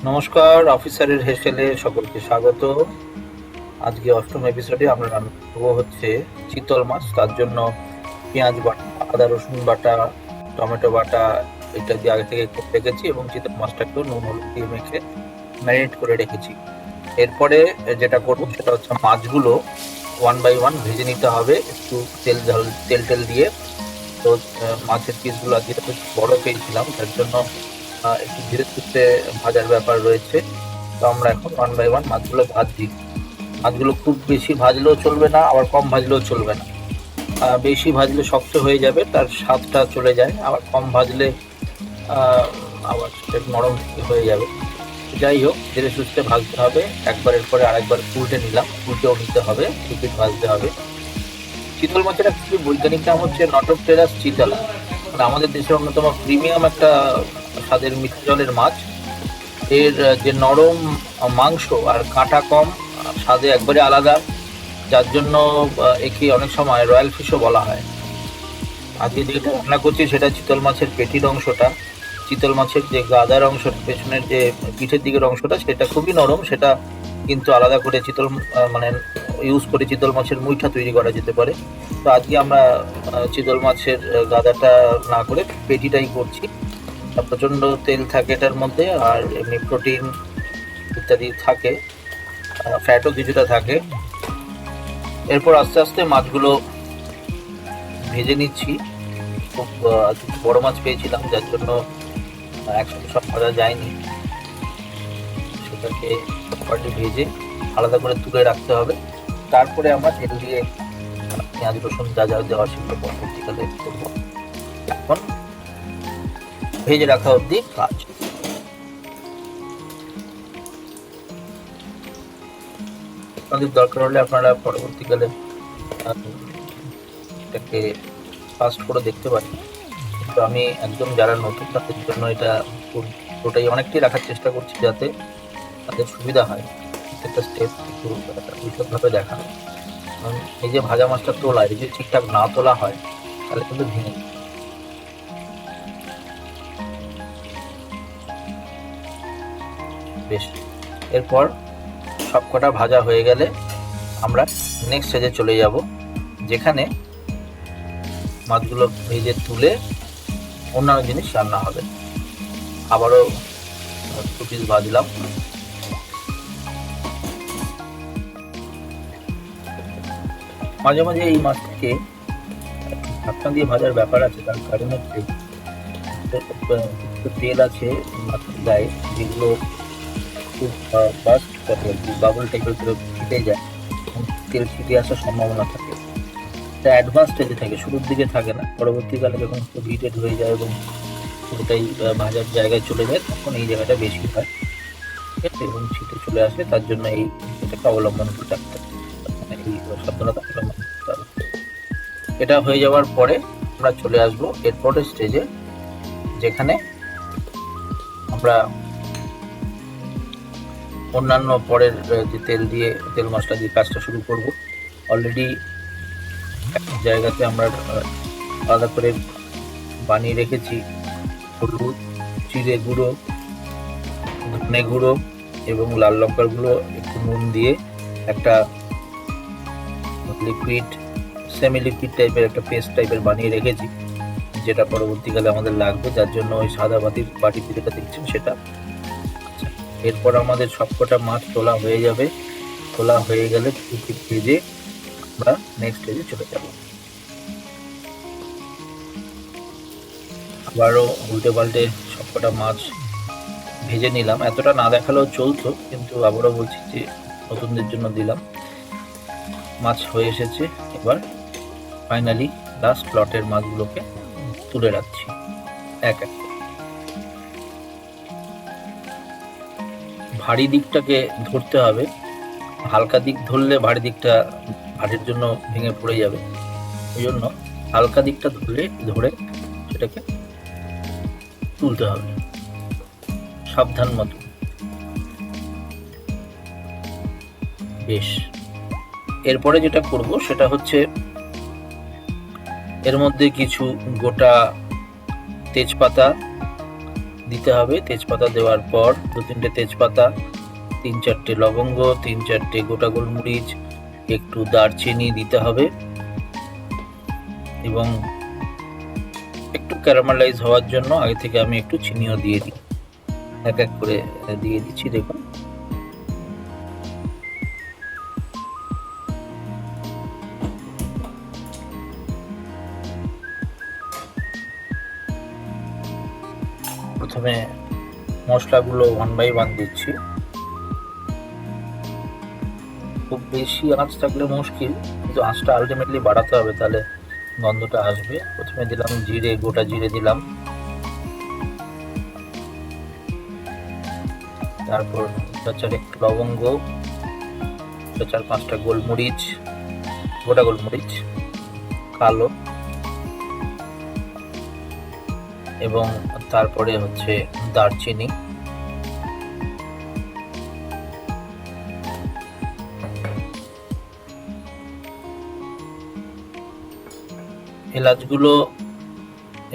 নমস্কার, অফিসারের হেসেলে সকলকে স্বাগত। আজকে অষ্টম এপিসোডে আমরা রান্না করবো হচ্ছে চিতল মাছ। তার জন্য পেঁয়াজ বাটা, আদা রসুন বাটা, টমেটো বাটা ইত্যাদি আগে থেকে করে রেখেছি এবং চিতল মাছটাকেও নুন হলুদ দিয়ে মেখে ম্যারিনেট করে রেখেছি। এরপরে যেটা করবো সেটা হচ্ছে মাছগুলো ওয়ান বাই ওয়ান ভেজে নিতে হবে একটু তেল টেল দিয়ে। তো মাছের পিসগুলো আজকে একটু বড় পেয়েছিলাম, তার জন্য একটু ধীরে সুস্থে ভাজার ব্যাপার রয়েছে। তো আমরা এখন ওয়ান বাই ওয়ান মাছগুলো ভাজছি। মাছগুলো খুব বেশি ভাজলেও চলবে না, আবার কম ভাজলেও চলবে না। বেশি ভাজলে শক্ত হয়ে যাবে, তার স্বাদটা চলে যায়। আবার কম ভাজলে আবার সেটা নরম হয়ে যাবে। যাই হোক, ধীরে সুস্থে ভাজতে হবে। একবারের পরে আরেকবার উল্টেও নিতে হবে, রিপিট ভাজতে হবে। চিতল মাছের একচুয়ালি বৈজ্ঞানিক নাম হচ্ছে নটোপটেরাস চিতলা। মানে আমাদের দেশের অন্যতম প্রিমিয়াম একটা স্বাদের মিঠা জলের মাছ। এর যে নরম মাংস আর কাঁটা কম, স্বাদে একবারে আলাদা, যার জন্য একে অনেক সময় রয়্যাল ফিশও বলা হয়। আজকে যেটা রান্না করছি সেটা চিতল মাছের পেটির অংশটা। চিতল মাছের যে গাদার অংশটা, পেছনের যে পিঠের দিকের অংশটা, সেটা খুবই নরম। সেটা কিন্তু আলাদা করে মানে ইউজ করে চিতল মাছের মুইঠা তৈরি করা যেতে পারে। তো আজকে আমরা চিতল মাছের গাদাটা না করে পেটিটাই করছি। প্রচন্ড তেল থাকে এটার মধ্যে, আর এমনি প্রোটিন ইত্যাদি থাকে, ফ্যাটও কিছুটা থাকে। এরপর আস্তে আস্তে মাছগুলো ভেজে নিচ্ছি। খুব বড় মাছ পেয়েছিলাম, যার জন্য একসাথে সব ভাজা যায়নি। সেটাকে প্রপারলি ভেজে আলাদা করে তুলে রাখতে হবে। তারপরে আমরা তেল দিয়ে পেঁয়াজ রসুন যা যা দেওয়া সেগুলো পরবর্তীকালে করবো। এখন ভেজে রাখা অবধি কাজ। আপনাদের দরকার হলে আপনারা পরবর্তীকালে এটাকে ফাস্ট করে দেখতে পারেন, কিন্তু আমি একদম যারা নতুন তাদের জন্য এটা পুরোটাই অনেকটাই রাখার চেষ্টা করছি, যাতে তাদের সুবিধা হয়। প্রত্যেকটা স্টেপ একটু বিশদভাবে দেখানো। কারণ এই যে ভাজা মাছটা তোলা, এই যে ঠিকঠাক না তোলা হয় তাহলে কিন্তু ভেঙে যায়। বেশ, এরপর সবকটা ভাজা হয়ে গেলে আমরা নেক্সট স্টেজে চলে যাব, যেখানে মাছগুলো ভেজে তুলে অন্যান্য জিনিস রান্না হবে। আবারও দু পিস ভাজলাম। মাঝে মাঝে এই মাছটাকে ঢাকনা দিয়ে ভাজার ব্যাপার আছে, তার কারণ হচ্ছে তেল আছে মাছের গায়ে, যেগুলো খুব বাস্ট করে, বাবল টাইপের করে ফুটে যায়, তেল ছিটে আসার সম্ভাবনা থাকে। এটা অ্যাডভান্স স্টেজে থাকে, শুরুর দিকে থাকে না। পরবর্তীকালে যখন খুব হিটেড হয়ে যায় এবং পুরোটাই ভাজার জায়গায় চলে যায়, তখন এই জায়গাটা বেশি হয়, ঠিক আছে, এবং ছিটে চলে আসে। তার জন্য এই এটাকে অবলম্বন করতে হবে, মানে এই সাবধানতা অবলম্বন করতে হবে। এটা হয়ে যাওয়ার পরে আমরা চলে আসবো এরপরের স্টেজে, যেখানে আমরা অন্যান্য পরের যে তেল মশলা দিয়ে কাজটা শুরু করব। অলরেডি একটা জায়গাতে আমরা আলাদা করে বানিয়ে রেখেছি হলুদ, জিরে গুঁড়ো, ধনে গুঁড়ো এবং লাল লঙ্কার গুঁড়ো, একটু নুন দিয়ে একটা সেমি লিকুইড টাইপের একটা পেস্ট টাইপের বানিয়ে রেখেছি, যেটা পরবর্তীকালে আমাদের লাগবে, যার জন্য ওই সাদা বাটিতে যেটা দেখছেন সেটা। এরপর আমাদের সবকটা মাছ তোলা হয়ে যাবে। তোলা হয়ে গেলে ভেজে আমরা নেক্সট স্টেজে চলে যাব। আবারও উল্টে পাল্টে সবকটা মাছ ভেজে নিলাম। এতটা না দেখালেও চলতো, কিন্তু আবারও বলছি যে নতুনদের জন্য দিলাম। মাছ হয়ে এসেছে। এবার ফাইনালি লাস্ট লটের মাছগুলোকে তুলে রাখছি এক এক। ভারী দিকটাকে ধরতে হবে, হালকা দিক ধরলে ভারীর জন্য ভেঙে পড়ে যাবে। ওই জন্য হালকা দিকটা ধরে সেটাকে তুলতে হবে সাবধান মতো। বেশ, এরপরে যেটা করব সেটা হচ্ছে এর মধ্যে কিছু গোটা তেজপাতা, দিতে হবে। তেজপাতা দেওয়ার পর 2-3টে তেজপাতা, 3-4টে লবঙ্গ, 3-4টে গোটা গোলমরিচ, একটু দারচিনি দিতে হবে এবং একটু ক্যারামেলাইজ হওয়ার জন্য আগে থেকে আমি একটু চিনিও দিয়ে দিই। এক এক করে দিয়ে দিচ্ছি। দেখুন প্রথমে মশলাগুলো 1 বাই 1 দিচ্ছি। খুব বেশি আঁচ থাকলে মুশকিল, কিন্তু আঁচটা আলটিমেটলি বাড়াতে হবে, তাহলে গন্ধটা আসবে। প্রথমে দিলাম জিরে, গোটা জিরে দিলাম, তারপর 4 লবঙ্গ, 4-5টা গোলমরিচ, গোটা গোলমরিচ কালো, এবং তারপরে হচ্ছে দারচিনি, এলাচগুলো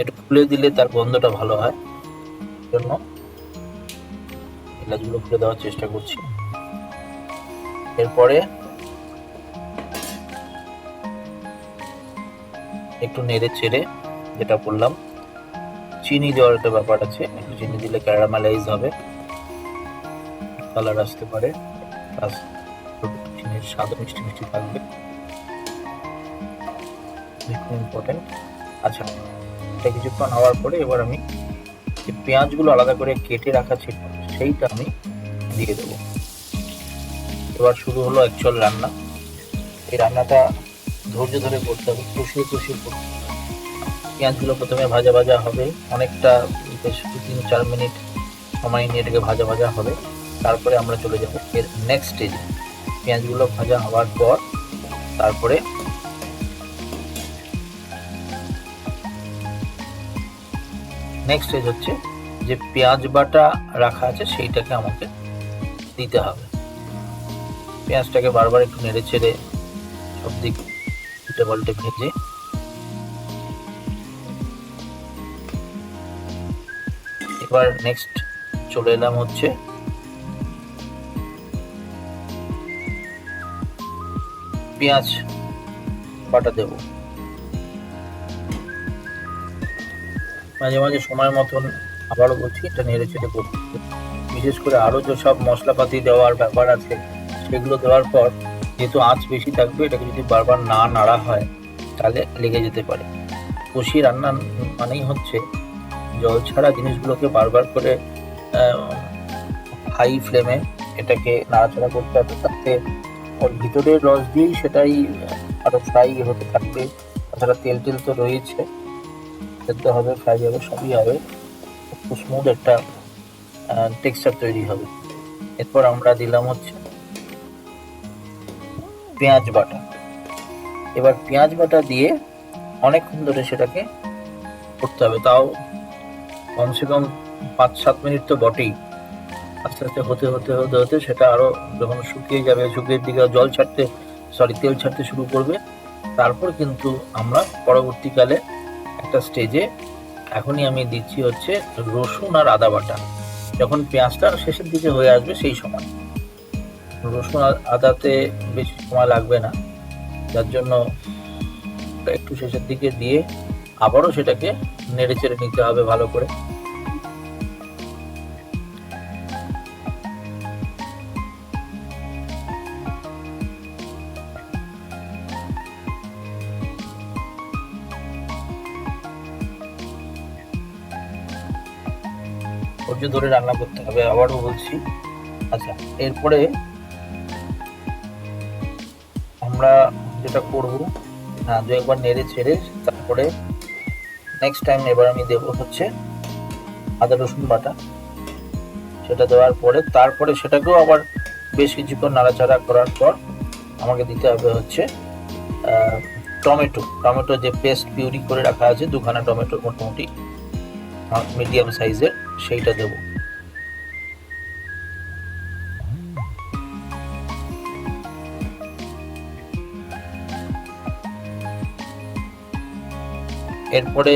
একটু খুলে দিলে তার গন্ধটা ভালো হয়, জন্য এলাচগুলো খুলে দেওয়ার চেষ্টা করছি। এরপরে একটু নেড়ে চেড়ে, যেটা বললাম, চিনি দেওয়ার একটা ব্যাপার আছে, একটু চিনি দিলে ক্যারামেলাইজ হবে, কালার আসতে পারে, প্লাস চিনির স্বাদ মিষ্টি মিষ্টি থাকবে, ইম্পর্টেন্ট। আচ্ছা, এটা কিছুক্ষণ হওয়ার পরে এবার আমি যে পেঁয়াজগুলো আলাদা করে কেটে রাখা ছিল সেইটা আমি দিয়ে দেবো। এবার শুরু হলো অ্যাকচুয়াল রান্না। এই রান্নাটা ধৈর্য ধরে করতে হবে, কষিয়ে কষিয়ে করতে হবে। পেঁয়াজগুলো প্রথমে ভাজা ভাজা হবে, অনেকটা 3-4 মিনিট সময় নিয়ে এটাকে ভাজা ভাজা হবে। তারপরে আমরা চলে যাব এর নেক্সট স্টেজে। পেঁয়াজগুলো ভাজা হওয়ার পর তারপরে নেক্সট স্টেজ হচ্ছে যে পেঁয়াজ বাটা রাখা আছে সেইটাকে আমাকে দিতে হবে। পেঁয়াজটাকে বারবার একটু নেড়ে ছেড়ে সব দিক উল্টে পাল্টে ভেজে এবার নেক্সট চলে এলাম হচ্ছে পেঁয়াজ বাটা দেব। মাঝে মাঝে সময় মতন আবারও বলছি এটা নেড়ে চেড়ে করতে, বিশেষ করে আরো যেসব মশলাপাতি দেওয়ার ব্যাপার আছে সেগুলো দেওয়ার পর যেহেতু আঁচ বেশি থাকবে, এটাকে যদি বারবার না নাড়া হয় তাহলে লেগে যেতে পারে। কষি রান্না মানেই হচ্ছে জল ছাড়া জিনিসগুলোকে বারবার করে হাই ফ্লেমে এটাকে নাড়াচাড়া করতে হবে, তাতে ওর ভিতরের রস দিয়েই সেটাই আরো ফ্রাই হতে থাকবে। তাছাড়া তেল টেল তো রয়েছে, সেদ্ধ হবে, ফ্রাই হবে, সবই হবে, খুব স্মুথ একটা টেক্সচার তৈরি হবে। এরপর আমরা দিলাম হচ্ছে পেঁয়াজ বাটা। এবার পেঁয়াজ বাটা দিয়ে অনেকক্ষণ ধরে সেটাকে করতে হবে, তাও কমসে কম 5-7 মিনিট তো বটেই। আস্তে আস্তে হতে হতে হতে হতে সেটা আরো যখন শুকিয়ে যাবে, শুকিয়ে দিকে তেল ছাড়তে শুরু করবে, তারপর কিন্তু আমরা পরবর্তীকালে একটা স্টেজে এখনই আমি দিচ্ছি হচ্ছে রসুন আর আদা বাটা। যখন পেঁয়াজটা শেষের দিকে হয়ে আসবে সেই সময়, রসুন আর আদাতে বেশি সময় লাগবে না, যার জন্য একটু শেষের দিকে দিয়ে আবারও সেটাকে নেড়ে চেড়ে নিতে হবে ভালো করে। ধৈর্য ধরে রান্না করতে হবে, আবারও বলছি। আচ্ছা, এরপরে আমরা যেটা করব, দু একবার নেড়ে ছেড়ে তারপরে নেক্সট টাইম এবার আমি দেব হচ্ছে আদা রসুন বাটা। সেটা দেওয়ার পরে তারপরে সেটাকেও আবার বেশ কিছুক্ষণ নাড়াচাড়া করার পর আমাকে দিতে হবে হচ্ছে টমেটো যে পেস্ট পিউরি করে রাখা আছে, 2খানা টমেটো মোটামুটি মিডিয়াম সাইজের, সেইটা দেব। এরপরে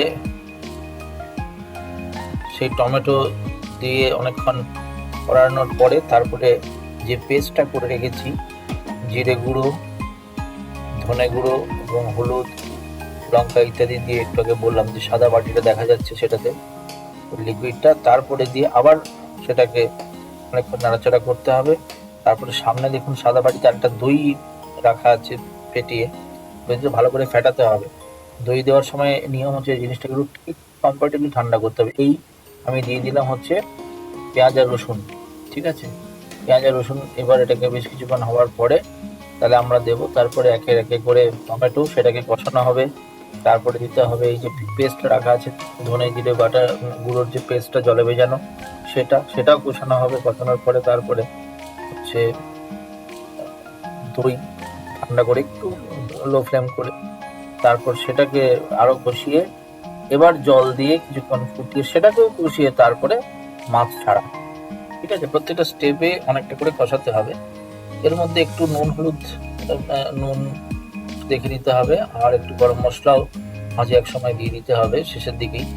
সেই টমেটো দিয়ে অনেকক্ষণ করানোর পরে তারপরে যে পেস্টটা করে রেখেছি, জিরে গুঁড়ো, ধনে গুঁড়ো এবং হলুদ, লঙ্কা ইত্যাদি দিয়ে, একটু আগে বললাম যে সাদা বাটিটা দেখা যাচ্ছে সেটাতে লিকুইডটা, তারপরে দিয়ে আবার সেটাকে অনেকক্ষণ নাড়াচাড়া করতে হবে। তারপরে সামনে দেখুন সাদা বাটিতে একটা দই রাখা আছে ফেটিয়ে, দইটা ভালো করে ফেটাতে হবে। দই দেওয়ার সময় নিয়ম হচ্ছে জিনিসটাকে একটু ঠিক কমফর্টেবলি ঠান্ডা করতে হবে। এই আমি দিয়ে দিলাম হচ্ছে পেঁয়াজ আর রসুন, ঠিক আছে, পেঁয়াজ আর রসুন। এবার এটাকে বেশ কিছুক্ষণ হওয়ার পরে তাহলে আমরা দেবো, তারপরে একে একে করে টমেটো, সেটাকে কষানো হবে। তারপরে দিতে হবে এই যে পেস্টটা রাখা আছে, ধনে জিরে বাটা গুঁড়োর যে পেস্টটা জলে ভেজানো, সেটাও কষানো হবে। কষানোর পরে তারপরে হচ্ছে দই ঠান্ডা করে একটু লো ফ্লেম করে, তারপর সেটাকে আরো কষিয়ে এবার জল দিয়ে কিছুক্ষণ ফুটিয়ে সেটাকেও কষিয়ে তারপরে মাছ ছাড়া, ঠিক আছে। প্রত্যেকটা স্টেপে অনেকটা করে কষাতে হবে। এর মধ্যে একটু নুন দেখে নিতে হবে, আর একটু গরম মশলাও মাঝে এক সময় দিয়ে দিতে হবে শেষের দিকেই।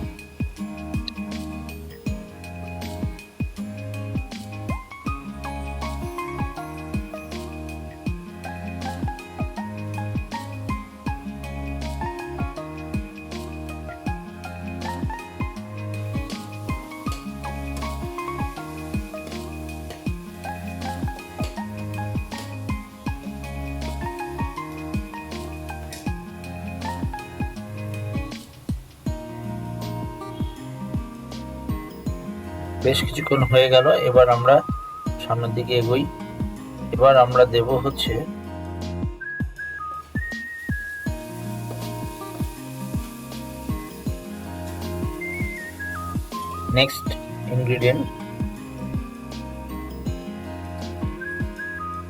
বেশ কিছুক্ষণ হয়ে গেল, এবার আমরা সামনের দিকে এগোই। এবার আমরা দেব হচ্ছে next ingredient,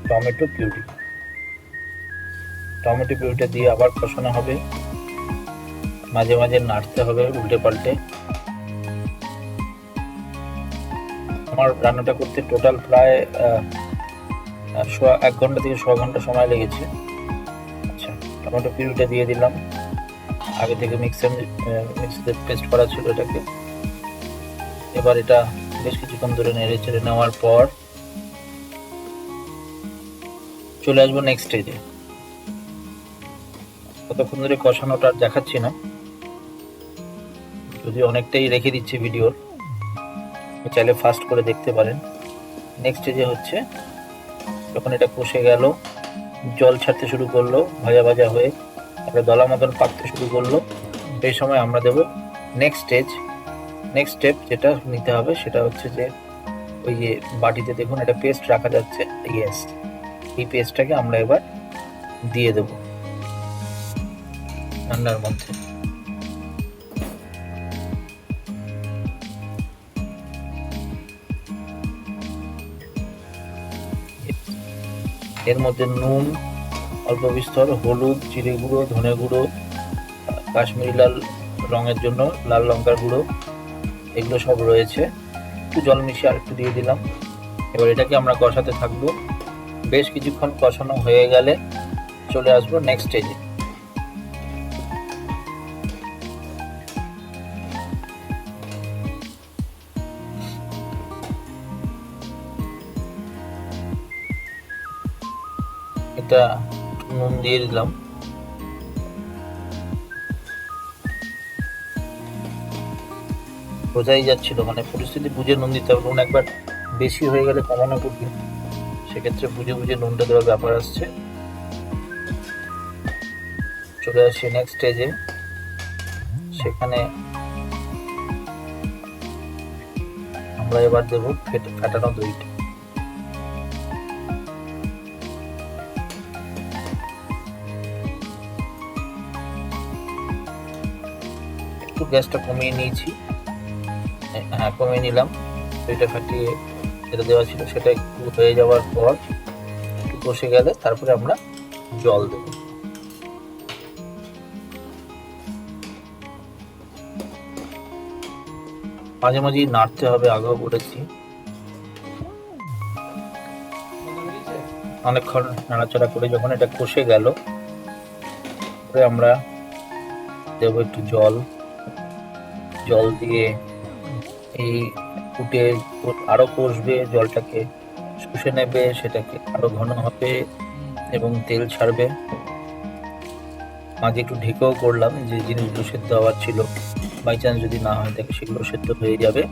tomato puree. Tomato পিউরিটা দিয়ে আবার কষানো হবে, মাঝে মাঝে নাড়তে হবে উল্টে পাল্টে। আমার রান্নাটা করতে টোটাল প্রায় 1 ঘন্টা থেকে 1.25 ঘন্টা সময় লেগেছে। আচ্ছা, টমেটো পিউরিটা দিয়ে দিলাম, আগে থেকে মিক্সিতে পেস্ট করা ছিল এটাকে। এবার এটা বেশ কিছুক্ষণ ধরে নেড়ে চেড়ে নেওয়ার পর চলে আসবো নেক্সট স্টেজে। কতক্ষণ ধরে কষানোটা দেখাচ্ছি না, যদি অনেকটাই রেখে দিচ্ছি ভিডিওর, চাইলে ফাস্ট করে দেখতে পারেন। নেক্সট স্টেজে হচ্ছে যখন এটা কষে গেল, জল ছাড়তে শুরু করলো, ভাজা ভাজা হয়ে একটা দলা মতন পাকতে শুরু করলো, সেই সময় আমরা দেব নেক্সট স্টেপ যেটা নিতে হবে, সেটা হচ্ছে যে ওই যে বাটিতে দেখুন একটা পেস্ট রাখা যাচ্ছে, ইয়েস, এই পেস্টটাকে আমরা এবার দিয়ে দেব রান্নার মধ্যে। এর মধ্যে নুন অল্প বিস্তর, হলুদ, জিরে গুঁড়ো, ধনে গুঁড়ো, কাশ্মীরি লাল রঙের জন্য লাল লঙ্কার গুঁড়ো, এগুলো সব রয়েছে। একটু জল মিশিয়ে আর একটু দিয়ে দিলাম। এবার এটাকে আমরা কষাতে থাকবো। বেশ কিছুক্ষণ কষানো হয়ে গেলে চলে আসবো নেক্সট স্টেজে। এটা নুন দিয়ে দিলাম, বোঝাই যাচ্ছিল, মানে পরিস্থিতি বুঝে নুন দিতে হবে। নুন একবার বেশি হয়ে গেলে কমানো কঠিন, সেক্ষেত্রে বুঝে বুঝে নুনটা দেওয়ার ব্যাপার আসছে। চলে আসছি নেক্সট স্টেজে, সেখানে আমরা এবার দেবো ফেটানো দইটা। একটু গ্যাসটা কমিয়ে নিয়েছি, হ্যাঁ কমিয়ে নিলাম। দইটা ফাটিয়ে যেটা দেওয়া ছিল সেটা একটু হয়ে যাওয়ার পর, একটু কষে গেলে তারপরে আমরা জল দেব। মাঝে মাঝে নাড়তে হবে, আগেও বলেছি। অনেকক্ষণ নাড়াচাড়া করে যখন এটা কষে গেল, আমরা দেবো একটু জল দিয়ে এই ফুটে আরো কষবে, জলটাকে শুষে নেবে, সেটাকে আরো ঘন হবে এবং তেল ছাড়বে। মাঝে একটু ঢেকেও করলাম, যে জিনিসগুলো সেদ্ধ হওয়ার ছিল, বাই চান্স যদি না হয় থাকে সেগুলো সেদ্ধ হয়ে যাবে।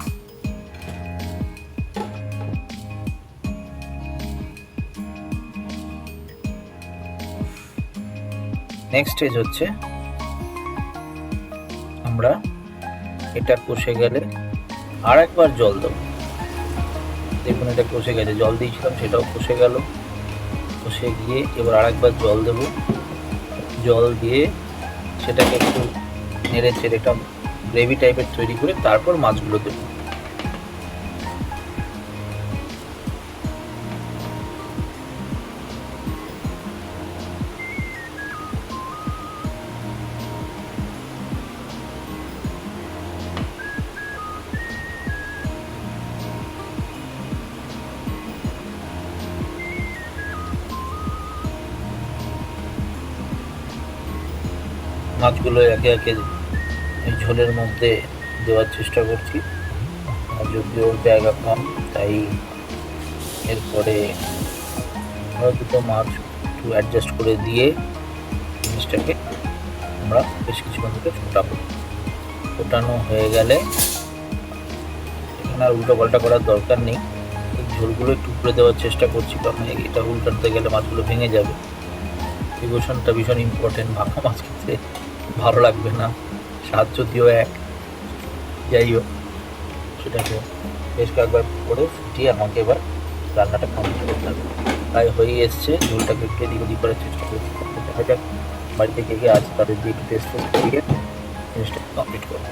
নেক্সট স্টেজ হচ্ছে আমরা এটা কষে গেলে আর একবার জল দেবো। দেখুন এটা কষে গেছে, জল দিয়েছিলাম সেটাও কষে গেল। কষে গিয়ে এবার আর একবার জল দেব। জল দিয়ে সেটাকে একটু নেড়ে চেড়ে একটা গ্রেভি টাইপের তৈরি করে তারপর মাছগুলো দেবো। মাছগুলো একে একে এই ঝোলের মধ্যে দেওয়ার চেষ্টা করছি, আর যদিও জায়গা কম তাই এরপরে আরও দুটো মাছ একটু অ্যাডজাস্ট করে দিয়ে জিনিসটাকে আমরা বেশ কিছুক্ষণ ধরে ফোটাবো। ফোটানো হয়ে গেলে এখানে আর উল্টো পাল্টা করার দরকার নেই, এই ঝোলগুলো একটু উপরে দেওয়ার চেষ্টা করছি, কারণ এটা উল্টাতে গেলে মাছগুলো ভেঙে যাবে। প্রিপারেশনটা ভীষণ ইম্পর্টেন্ট, ভাপা মাছ খেতে ভালো লাগবে না, স্বাদ যদিও এক, যাই হোক সেটাকে বেশ কয়েকবার করে ফুটিয়ে আমাকে এবার রান্নাটা কমপ্লিট করতে হবে। প্রায় হয়ে এসছে, ঝোলটাকে একটু এদিক ওদিক করার চেষ্টা করছি, দেখা যাক বাড়িতে কে কে আছে তাদের দিয়ে একটু টেস্ট করিয়ে জিনিসটা কমপ্লিট করবো।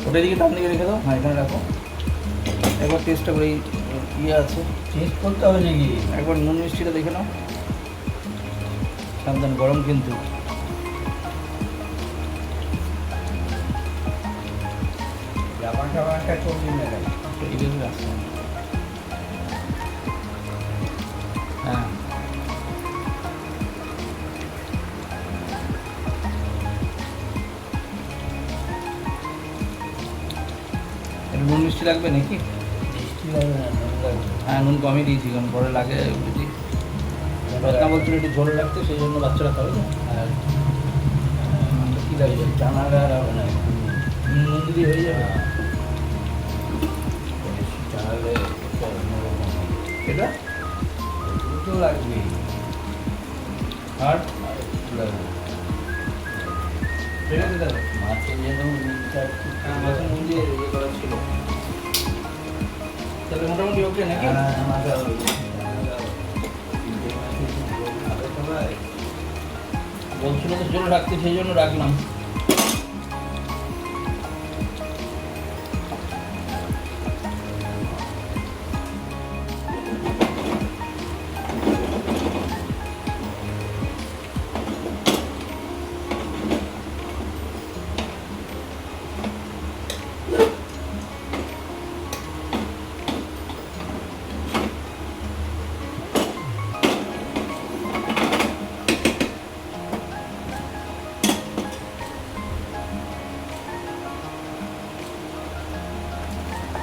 ওটা দিকে ডান দিকে রেখে দাও, হ্যাঁ এখানে রাখো। একবার টেস্টটা করে ইয়ে আছে, টেস্ট করতে হবে নাকি? একবার নুন মিষ্টিটা দেখে নাও, সাবধান গরম কিন্তু। ব্যাপারটা চলবে না। হ্যাঁ নুন মিষ্টি লাগবে নাকি? মিষ্টি হবে না, নুন লাগবে। হ্যাঁ নুন কমই দিয়েছি, কারণ পরে লাগে বুঝি। রত্না বলছিল একটু ঝোল রাখতে, সেই জন্য বাচ্চারা খাবে না। আর কী লাগবে? জানালা হবে না, নুন দিদি হয়ে যাবে। জানালে এটা দুটো লাগবে। আর আর একটু লাগবে ঠিক আছে দাদা, মাছের যেন নুনটা একটু মাছের নুন দিয়ে ইয়ে করা ছিল, তাহলে মোটামুটি ওকে নাকি? বলছিল তো জল রাখতে, সেই জন্য রাখলাম।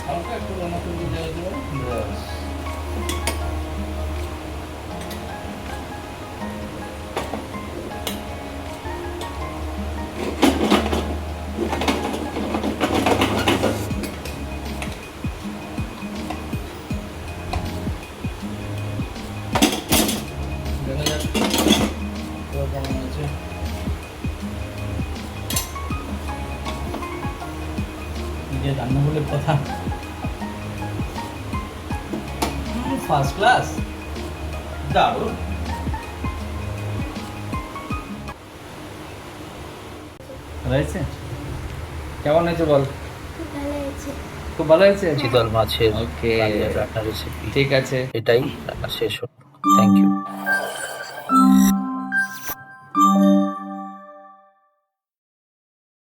হালকা একটু রান্না করে দিয়ে দেওয়া যেতে পারে। দেখা যাক এবার কেমন হয়েছে। নিজের রান্না বলে কথা, ফার্স্ট ক্লাস, দারুণ। হয়েছে? কেমন হয়েছে বল? খুব ভালো হয়েছে। চিতল মাছের ওকে রান্নার রেসিপি, ঠিক আছে। এটাই রান্না শেষ হলো। Thank you.